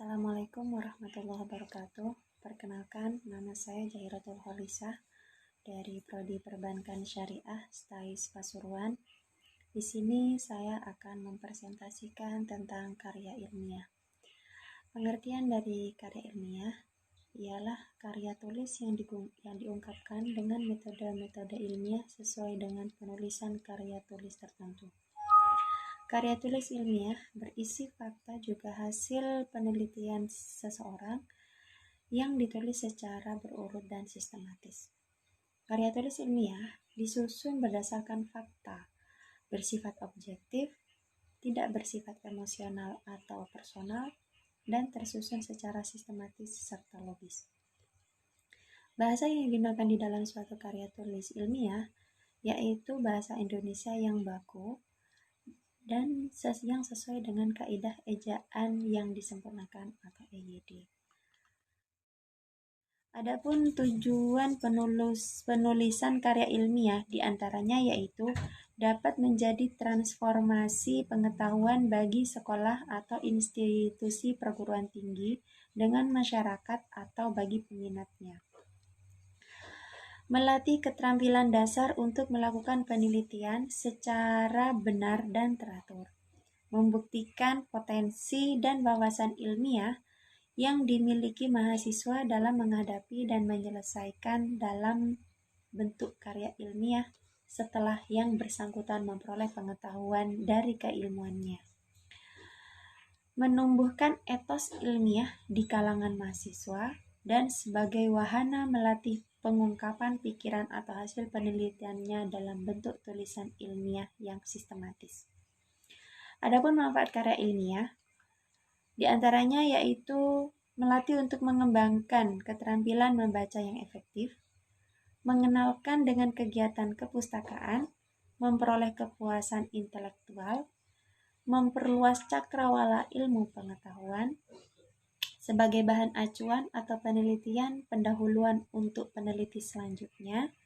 Assalamualaikum warahmatullahi wabarakatuh. Perkenalkan, nama saya Jahiratul Kholisah dari Prodi Perbankan Syariah STAIS Pasuruan. Di sini saya akan mempresentasikan tentang karya ilmiah. Pengertian dari karya ilmiah ialah karya tulis yang diungkapkan dengan metode-metode ilmiah sesuai dengan penulisan karya tulis tertentu. Karya tulis ilmiah berisi fakta juga hasil penelitian seseorang yang ditulis secara berurut dan sistematis. Karya tulis ilmiah disusun berdasarkan fakta, bersifat objektif, tidak bersifat emosional atau personal, dan tersusun secara sistematis serta logis. Bahasa yang digunakan di dalam suatu karya tulis ilmiah yaitu bahasa Indonesia yang baku dan yang sesuai dengan kaidah ejaan yang disempurnakan atau EYD. Adapun tujuan penulisan karya ilmiah diantaranya yaitu dapat menjadi transformasi pengetahuan bagi sekolah atau institusi perguruan tinggi dengan masyarakat atau bagi peminatnya. Melatih keterampilan dasar untuk melakukan penelitian secara benar dan teratur. Membuktikan potensi dan wawasan ilmiah yang dimiliki mahasiswa dalam menghadapi dan menyelesaikan dalam bentuk karya ilmiah setelah yang bersangkutan memperoleh pengetahuan dari keilmuannya. Menumbuhkan etos ilmiah di kalangan mahasiswa dan sebagai wahana melatih pengungkapan pikiran atau hasil penelitiannya dalam bentuk tulisan ilmiah yang sistematis. Adapun manfaat karya ilmiah, diantaranya yaitu melatih untuk mengembangkan keterampilan membaca yang efektif, mengenalkan dengan kegiatan kepustakaan, memperoleh kepuasan intelektual, memperluas cakrawala ilmu pengetahuan, sebagai bahan acuan atau penelitian pendahuluan untuk peneliti selanjutnya,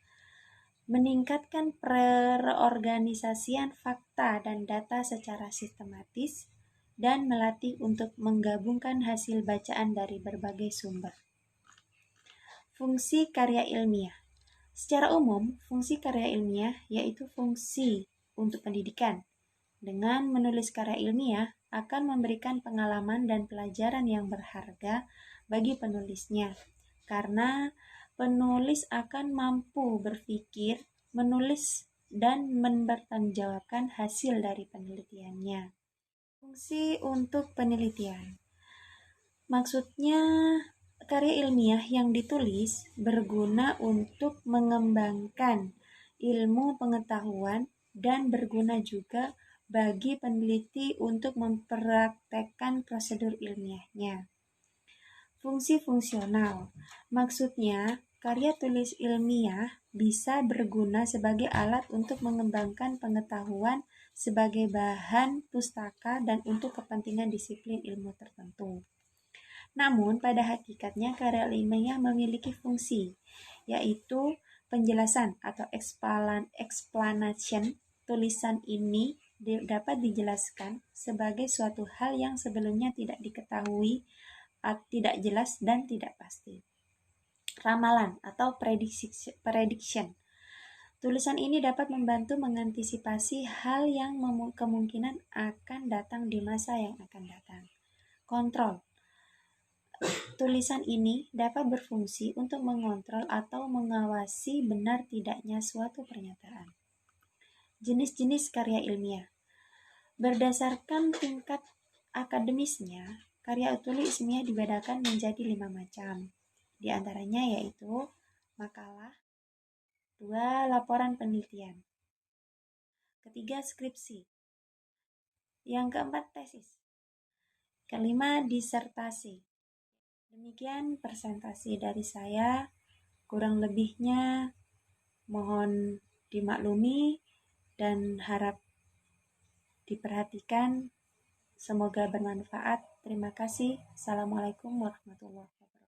meningkatkan perorganisasian fakta dan data secara sistematis, dan melatih untuk menggabungkan hasil bacaan dari berbagai sumber. Fungsi karya ilmiah. Secara umum, fungsi karya ilmiah yaitu fungsi untuk pendidikan. Dengan menulis karya ilmiah akan memberikan pengalaman dan pelajaran yang berharga bagi penulisnya, karena penulis akan mampu berpikir, menulis, dan mempertanggungjawabkan hasil dari penelitiannya. Fungsi untuk penelitian. Maksudnya, karya ilmiah yang ditulis berguna untuk mengembangkan ilmu pengetahuan dan berguna juga bagi peneliti untuk mempraktekkan prosedur ilmiahnya. Fungsi fungsional. Maksudnya, karya tulis ilmiah bisa berguna sebagai alat untuk mengembangkan pengetahuan sebagai bahan pustaka dan untuk kepentingan disiplin ilmu tertentu. Namun, pada hakikatnya karya ilmiah memiliki fungsi, yaitu penjelasan atau explanation. Tulisan ini dapat dijelaskan sebagai suatu hal yang sebelumnya tidak diketahui, tidak jelas, dan tidak pasti. Ramalan atau prediction. Tulisan ini dapat membantu mengantisipasi hal yang kemungkinan akan datang di masa yang akan datang. Kontrol. Tulisan ini dapat berfungsi untuk mengontrol atau mengawasi benar tidaknya suatu pernyataan. Jenis-jenis karya ilmiah. Berdasarkan tingkat akademisnya, karya tulis ilmiah dibedakan menjadi 5 macam. Di antaranya yaitu makalah, 2. Laporan penelitian, ketiga skripsi, yang keempat tesis, kelima disertasi. Demikian presentasi dari saya, kurang lebihnya mohon dimaklumi dan harap diperhatikan. Semoga bermanfaat. Terima kasih. Assalamualaikum warahmatullahi wabarakatuh.